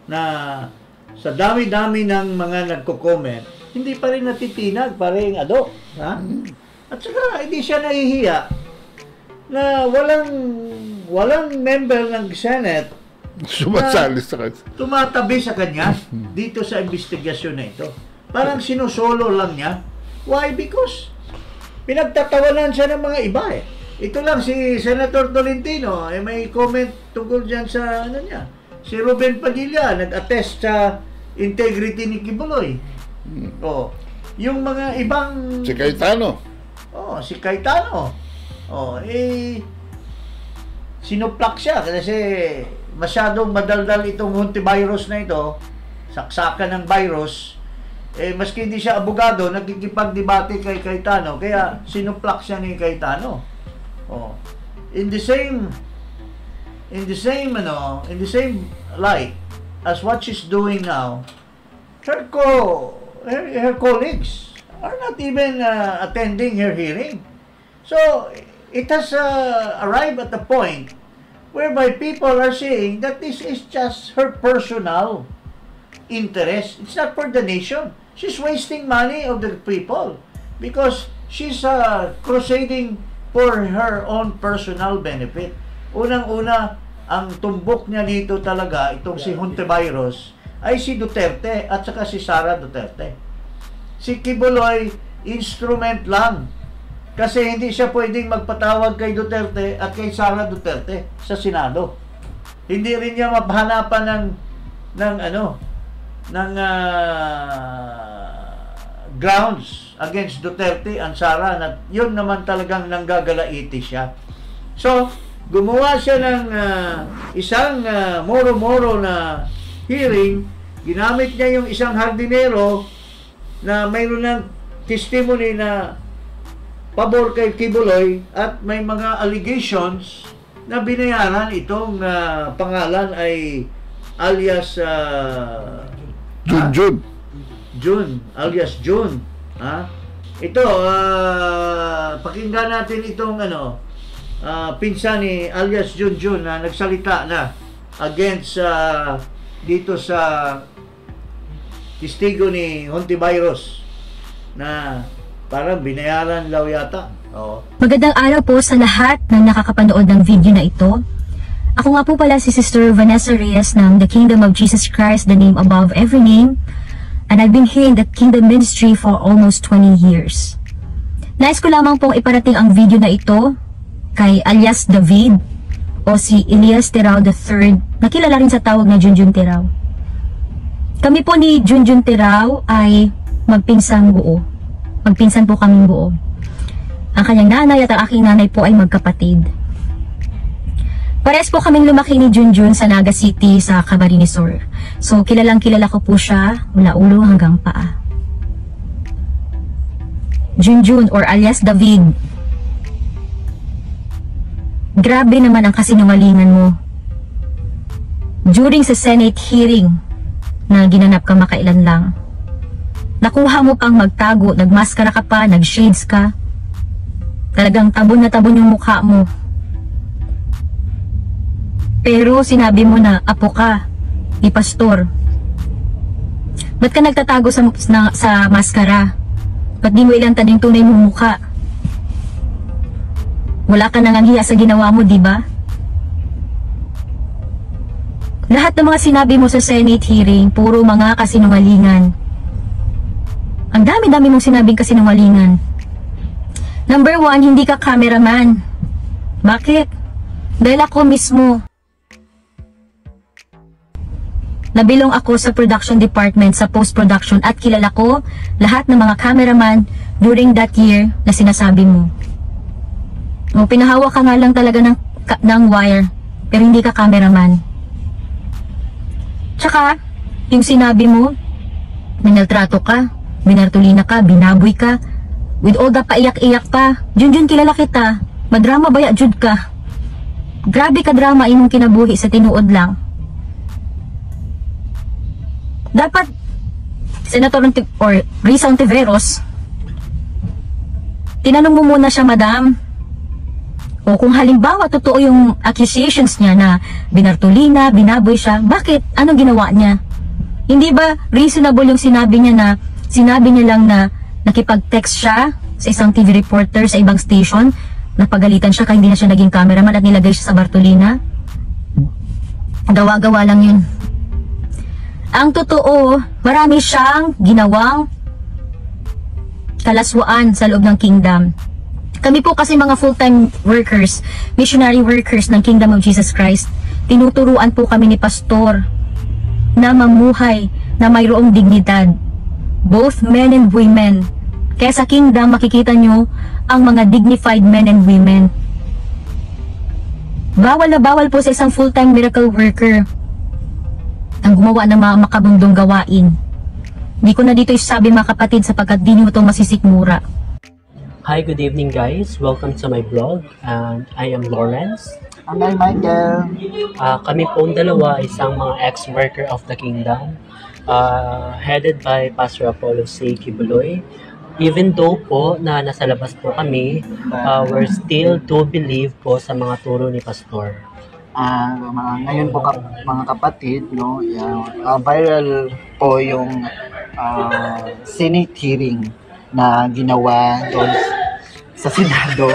na sa dami-dami ng mga nagko-comment, hindi pa rin natitinag, paring ado. Ha? At saka, hindi siya nahihiya na walang member ng Senate sumasali sa kanya, tumatabi sa kanya dito sa investigasyon na ito. Parang sinusolo lang niya. Why? Because pinagtatawanan siya ng mga iba eh. Ito lang si Senator Tolentino, may comment tungkol dyan sa ano niya. Si Ruben Padilla nag-attest sa integrity ni Kibuloy. Oh, yung mga ibang si Cayetano. Oh, si Cayetano. Oh, sinuplak siya kasi masyadong madaldal itong hantavirus na ito, saksakan ng virus. Maski hindi siya abogado, nagkikipagdebate kay Cayetano, kaya sinuplak siya ni Cayetano. Oh. In the same light as what she's doing now, her colleagues are not even attending her hearing. So it has arrived at the point whereby people are saying that this is just her personal interest. It's not for the nation. She's wasting money of the people because she's crusading for her own personal benefit. Unang-una, ang tumbok niya dito talaga, itong si hantavirus, ay si Duterte at saka si Sara Duterte. Si Kibuloy, instrument lang. Kasi hindi siya pwedeng magpatawag kay Duterte at kay Sara Duterte sa Senado. Hindi rin niya mapahanapan ng grounds against Duterte and Sara na yun naman talagang nanggagalaiti siya. So, gumawa siya ng isang moro-moro na hearing. Ginamit niya yung isang hardinero na mayroon ng testimony na pabor kay Kibuloy at may mga allegations na binayaran itong pangalan ay alias Jun, alias Jun. Ito, pakinggan natin itong pinsan ni alias Jun na nagsalita na against dito sa testigo ni hantavirus na parang binayaran daw yata. Oo. Magandang araw po sa lahat ng nakakapanood ng video na ito. Ako nga po pala si Sister Vanessa Reyes ng The Kingdom of Jesus Christ, the name above every name. And I've been here in the Kingdom Ministry for almost 20 years. Nais ko lamang pong iparating ang video na ito kay alias David o si Elias Terao III, na kilala rin sa tawag na Junjun Terao. Kami po ni Junjun Terao ay magpinsang buo. Magpinsan po kaming buo. Ang kanyang nanay at ang aking nanay po ay magkapatid. Parehas po kaming lumaki ni Junjun sa Naga City sa Camarines Sur. So kilalang kilala ko po siya mula ulo hanggang paa. Junjun or alias David. Grabe naman ang kasinungalingan mo. During sa Senate hearing na ginanap ka makailan lang, nakuha mo pang magtago, nagmaskara ka pa, nagshades ka. Talagang tabon na tabon yung mukha mo. Pero sinabi mo na apo ka ni pastor. Ba't ka nagtatago sa maskara? Ba't di mo ilantan yung tunay mong mukha? Wala ka nang hiya sa ginawa mo, di ba? Lahat ng mga sinabi mo sa Senate hearing, puro mga kasinungalingan. Ang dami-dami mong sinabing kasinungalingan. Number 1, hindi ka cameraman. Bakit? Dahil ako mismo, nabilong ako sa production department, sa post-production, at kilala ko lahat ng mga cameraman during that year na sinasabi mo. O, pinahawak ka nga lang talaga ng wire, pero hindi ka cameraman. Tsaka, yung sinabi mo, minaltrato ka, binartulina ka, binaboy ka, with all the paiyak-iyak pa. Junjun, kilala kita, madrama baya jud ka. Grabe ka drama imong kinabuhi sa tinuod lang. Dapat Senator or Risa Ontiveros, tinanong mo muna siya, madam, O kung halimbawa totoo yung accusations niya na binartolina, binaboy siya, bakit? Anong ginawa niya? Hindi ba reasonable yung sinabi niya lang na nakipag-text siya sa isang TV reporter sa ibang station, napagalitan siya kaya hindi na siya naging cameraman at nilagay siya sa Bartolina? Gawa-gawa lang yun. Ang totoo, marami siyang ginawang kalaswaan sa loob ng kingdom. Kami po kasi mga full-time workers, missionary workers ng Kingdom of Jesus Christ, tinuturuan po kami ni Pastor na mamuhay na mayroong dignidad, both men and women. Kaya sa kingdom makikita nyo ang mga dignified men and women. Bawal na bawal po sa isang full-time miracle worker ang gumawa ng mga makabundong gawain. Hindi ko na dito isabi mga kapatid sapagkat di nyo ito masisikmura. Hi, good evening guys. Welcome to my blog. And I am Lawrence. And I'm Michael. Kami pong dalawa isang mga ex-worker of the kingdom, headed by Pastor Apollo C. Kibuloy. Even though po na nasa labas po kami, we're still to believe po sa mga turo ni Pastor. Ngayon po mga kapatid, no, viral po yung Senate hearing na ginawa doon sa Senado.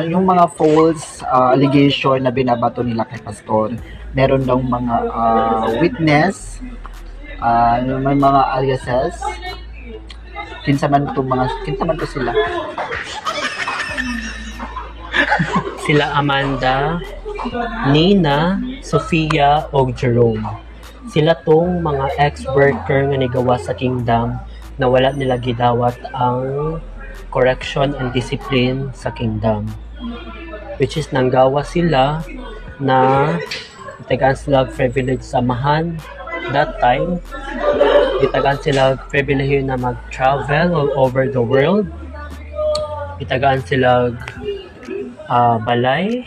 Yung mga false allegation na binabato nila kay Pastor. Meron daw mga witness, may mga aliases. Kinsa man to sila. Sila Amanda, Nina, Sofia, o Jerome. Sila tong mga ex-worker nga nigawa sa kingdom na wala nila gidawat ang correction and discipline sa kingdom. Which is nanggawa sila na itagaan sila privilege samahan that time. Itagaan sila privilege na mag-travel all over the world. Itagaan sila balay.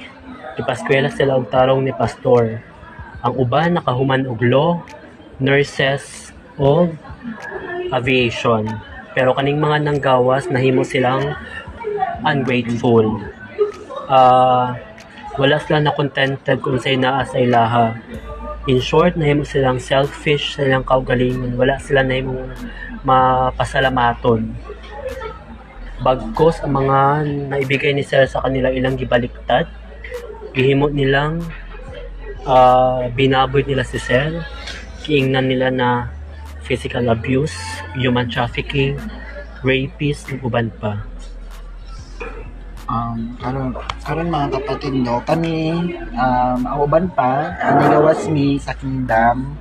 Ipaskwela sila og tarong ni Pastor. Ang uban nakahuman og law, nurses, o aviation. Pero kaning mga nanggawas, nahimo silang ungrateful. Wala sila na contented kung say naa sa ilaha. In short, nahimo silang selfish sa ilang kaugalingon. Wala sila nahimong mapasalamaton. Bagkos ang mga naibigay ni Sir sa kanila ilang gibaliktad, gihimo nilang binaboy nila si Sir, kiingnan nila na physical abuse, human trafficking, rapist, ug uban pa. Karon mga kapatid, no, kami ang uban pa nigawas mi sa kingdom.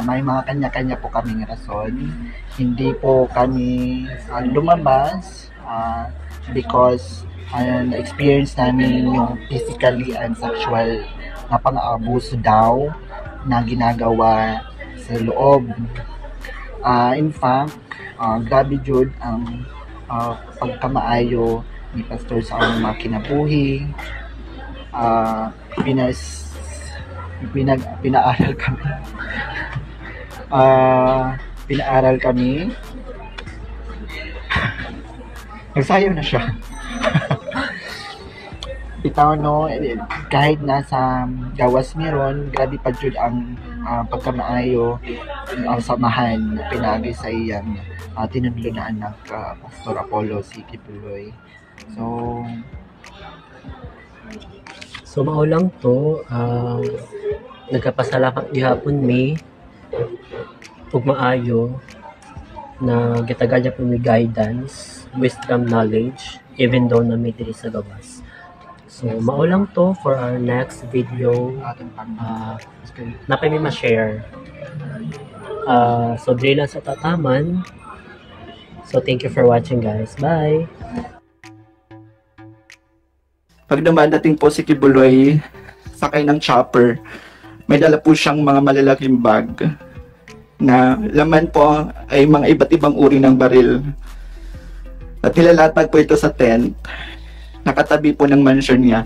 May mga kanya-kanya po kaming rason. Hindi po kami lumabas because na-experience namin yung physically and sexual na pang-abuso daw na ginagawa sa loob. In fact, grabe jud ang pagkamaayo ni Pastor sa among mga kinabuhi. Pinaaral kami. Pinaaral kami. Nagsayaw na siya. Bitaw, no, kahit nasa gawas meron, grabe pa jud ang pagkamaayo, ang samahan na pinagi sa iyang tinudlo na anak, Pastor Apollo C. Kibuloy. So maulang to, nagkapasalamat gihapon mi ug maayo na gitagan niya po mi guidance, wisdom, knowledge, even though na may diri sa gawas. So maulang to for our next video. Napay mi ma-share. So dili lang sa tataman. So thank you for watching guys. Bye! Pag dumadating po si Kibuloy, sakay ng chopper, may dala po siyang mga malalaking bag na laman po ay mga iba't ibang uri ng baril. At nilalatag po ito sa tent, nakatabi po ng mansion niya.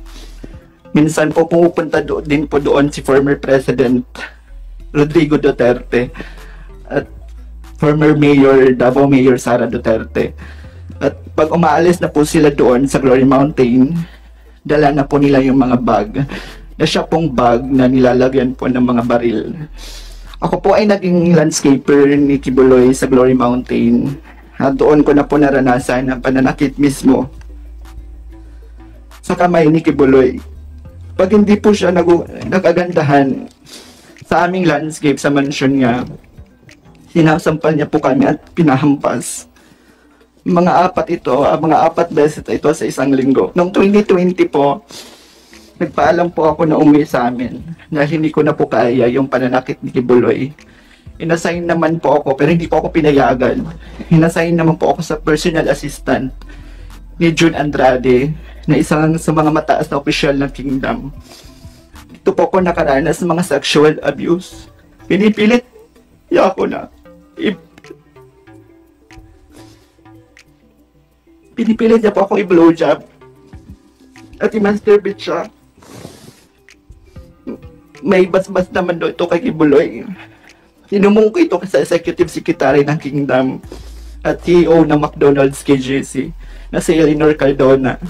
Minsan po pumupunta din po doon si former President Rodrigo Duterte at former Mayor, Davao Mayor Sara Duterte. At pag umaalis na po sila doon sa Glory Mountain, dala na po nila yung mga bag, na siya pong bag na nilalagyan po ng mga baril. Ako po ay naging landscaper ni Kibuloy sa Glory Mountain. At doon ko na po naranasan ang pananakit mismo sa kamay ni Kibuloy. Pag hindi po siya nagagandahan sa aming landscape sa mansion niya, sinasampal niya po kami at pinahampas. Mga 4 beses ito sa isang linggo. Noong 2020 po, nagpaalam po ako na umuwi sa amin dahil hindi ko na po kaya yung pananakit ni Kibuloy. Inassign naman po ako pero hindi po ako pinayagan. Inassign naman po ako sa personal assistant ni June Andrade na isang sa mga mataas na opisyal ng Kingdom. Ito po ako nakaranas ng mga sexual abuse. Pinipilit niya ako na pinipilit niya po ako i-blowjob at i-masturbate siya. May basbas naman doon ito kay Kibuloy. Sinumong ko ito sa Executive Secretary ng Kingdom at CEO ng McDonald's KJC na si Eleanor Cardona.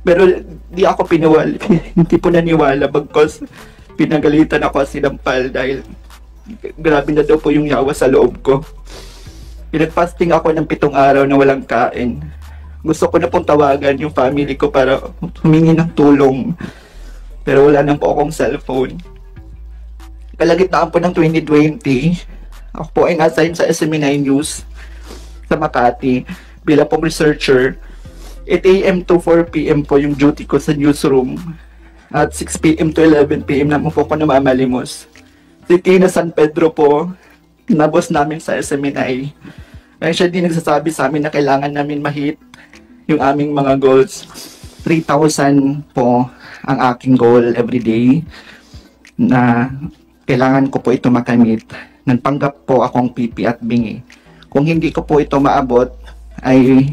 Pero di ako hindi po naniwala bagkos pinagalitan ako at sinampal dahil grabe na daw po yung yawa sa loob ko. Pinag-fasting ako ng 7 araw na walang kain. Gusto ko na pong tawagan yung family ko para humingi ng tulong. Pero wala nang po akong cellphone. Kalagitnaan po ng 2020, ako po ay na-assign sa SME9 News sa Makati bilang pong researcher. 8 AM to 4 PM po yung duty ko sa newsroom. At 6 PM to 11 PM naman po ako namamalimos. Si Tina San Pedro po, na boss namin sa SMNI. Kaya siya din nagsasabi sa amin na kailangan namin ma-hit yung aming mga goals. 3,000 po ang aking goal everyday na kailangan ko po ito makamit. Nagpanggap po akong pipi at bingi. Kung hindi ko po ito maabot, ay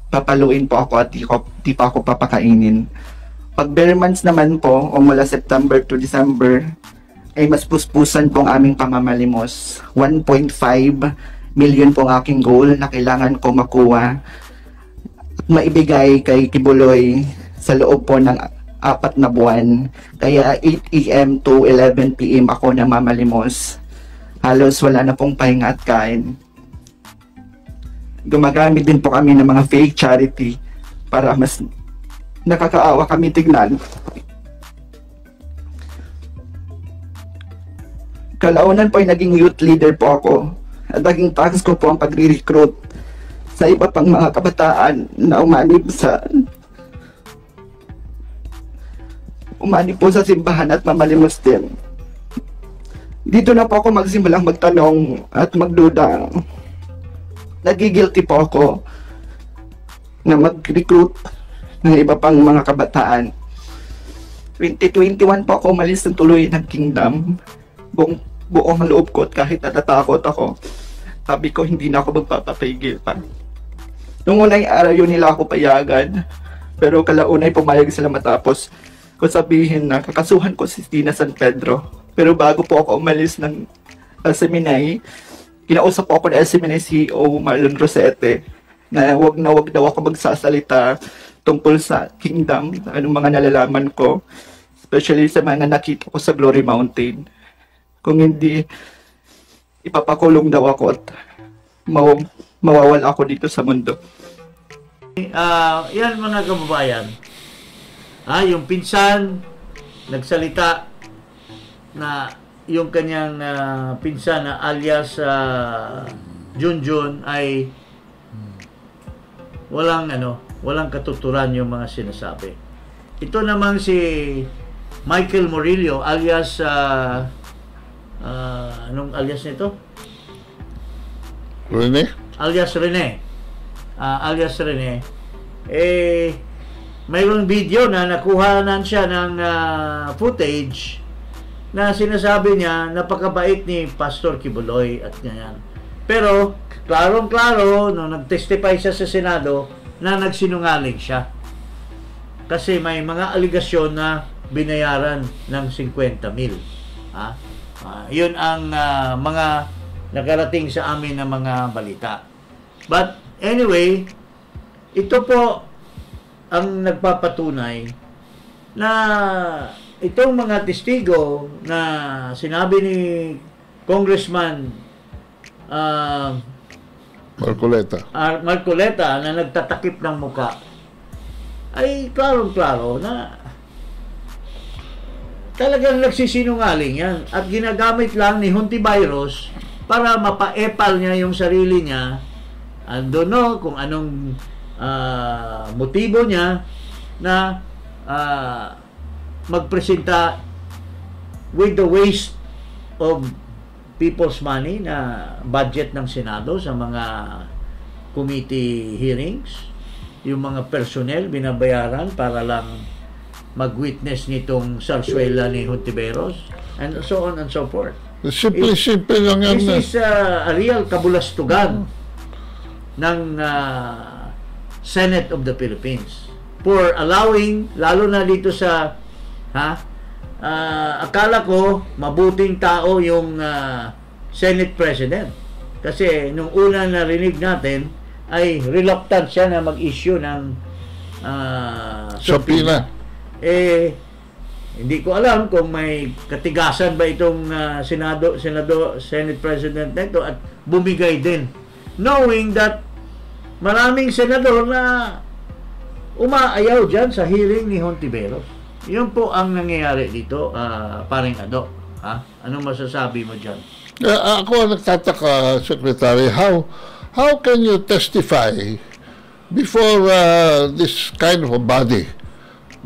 papaluin po ako at di pa ako papakainin. Pag bare months naman po, o mula September to December, ay mas puspusan pong aming pamamalimos. 1.5 million pong aking goal na kailangan ko makuha at maibigay kay Kibuloy sa loob po ng 4 na buwan. Kaya 8 AM to 11 PM ako namamalimos. Halos wala na pong pahinga at kain. Gumagamit din po kami ng mga fake charity para mas nakakaawa kami tignan. Kalaunan po ay naging youth leader po ako at naging task ko po ang pagre-recruit sa iba pang mga kabataan na umanib po sa simbahan at mamalimos din. Dito na po ako magsimulang magtanong at magduda. Nagigilty po ako na mag-recruit ng iba pang mga kabataan. 2021 po ako umalis ng tuloy ng Kingdom. Buong loob ko at kahit natatakot ako, sabi ko hindi na ako magpapapigil pa. Nung unang araw yun nila ako payagan, pero kalaunay pumayag sila matapos ko sabihin na kakasuhan ko si Tina San Pedro. Pero bago po ako umalis ng SMNI, kinausap po ako ng SMNI CEO Marlon Rosete na wag daw ako magsasalita tungkol sa Kingdom, anong mga nalalaman ko, especially sa mga nakita ko sa Glory Mountain. Kung hindi, ipapakulong daw ako at mawawala ako dito sa mundo. Yan mga kababayan. Yung pinsan, nagsalita na yung kanyang pinsan na alias Junjun ay walang katuturan yung mga sinasabi. Ito naman si Michael Murillo alias anong alias nito? Rene? Alias Rene. Mayroong video na nakuhanan siya ng footage na sinasabi niya napakabait ni Pastor Kibuloy at ganyan. Pero klarong-klaro nung nag-testify siya sa Senado na nagsinungaling siya. Kasi may mga aligasyon na binayaran ng 50,000. Yun ang mga nakarating sa amin na mga balita. But anyway, ito po ang nagpapatunay na itong mga testigo na sinabi ni Congressman Marcoleta na nagtatakip ng muka ay klarong-klaro na talagang nagsisinungaling yan at ginagamit lang ni Hontiveros para mapaepal niya yung sarili niya. I don't know kung anong motibo niya na magpresenta with the waste of people's money na budget ng Senado sa mga committee hearings, yung mga personnel binabayaran para lang mag-witness nitong sarsuela ni Hontiveros, and so on and so forth. Simple lang yan. This is a real kabulastugan ng Senate of the Philippines for allowing, lalo na dito sa akala ko mabuting tao yung Senate President, kasi nung una narinig natin ay reluctant siya na mag-issue ng subpoena. Hindi ko alam kung may katigasan ba itong Senate President nito at bumigay din, knowing that maraming senador na umaayaw dyan sa hearing ni Hontiveros. Yun po ang nangyayari dito, paring Ado. Anong masasabi mo dyan? Ako nagtataka, Secretary, how can you testify before this kind of a body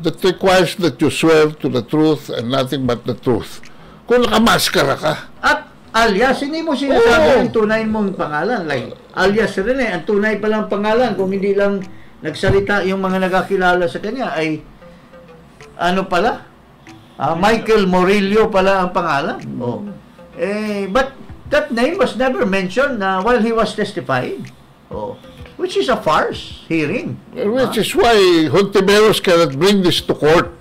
that requires that you swear to the truth and nothing but the truth kung nakamaskara ka? At alias, hindi mo sinasabi ang tunay mong pangalan. Like, alias rin ang tunay palang pangalan, kung hindi lang nagsalita yung mga nagkakilala sa kanya, ay ano pala? Michael Morillo pala ang pangalan. But that name was never mentioned while he was testifying. Which is a farce hearing. Which is why Hontiveros cannot bring this to court.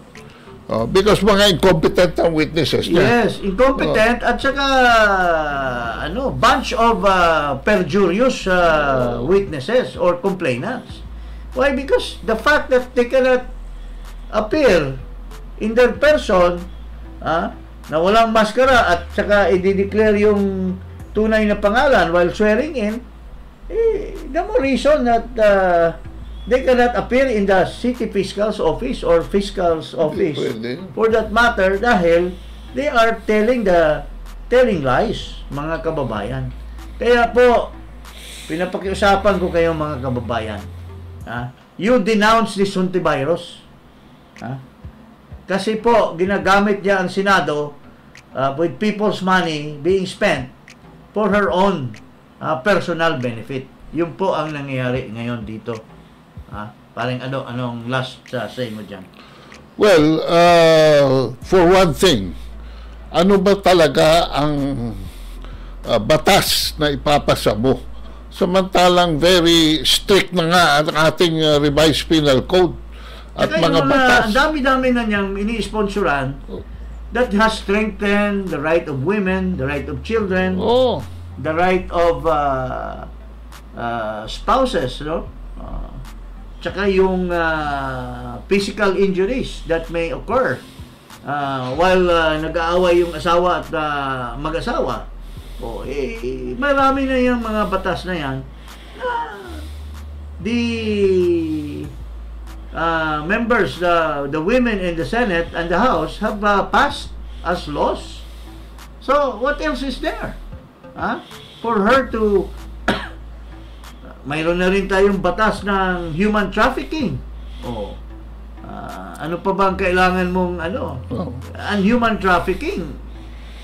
Because mga incompetent ang witnesses niya. Yes, incompetent at saka bunch of perjurious witnesses or complainants. Why? Because the fact that they cannot appear in their person na walang maskara at saka i-declare yung tunay na pangalan while swearing in, the more reason that they cannot appear in the city fiscal's office or fiscal's office for that matter, dahil they are telling lies, mga kababayan. Kaya po pinapakiusapan ko kayo, mga kababayan, you denounce this Hontiveros, kasi po ginagamit niya ang Senado with people's money being spent for her own personal benefit. Yun po ang nangyayari ngayon dito. Parang anong last say mo dyan? Well, for one thing, ano ba talaga ang batas na ipapasa mo? Samantalang very strict na nga ang ating revised penal code at mga batas. Ang dami-dami na niyang ini-sponsoran that has strengthened the right of women, the right of children, the right of spouses, tsaka yung physical injuries that may occur while nag-aaway yung asawa at mag-asawa. Marami na yung mga batas na yan na the members, the women in the Senate and the House have passed as laws. So what else is there for her to mayroon na rin tayong batas ng human trafficking. Ano pa bang kailangan mong and human trafficking,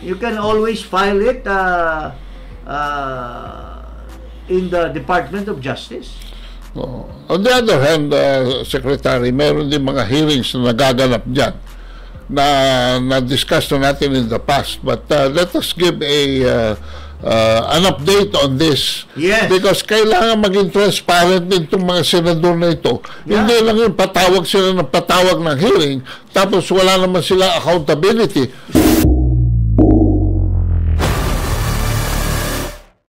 you can always file it in the Department of Justice. On the other hand, Secretary, meron din mga hearings na nagaganap dyan na discuss na natin in the past, but let us give an update on this. Yes. Because kailangan maging transparent din itong mga senador na ito. Hindi lang yung patawag sila ng patawag ng hearing tapos wala naman sila accountability.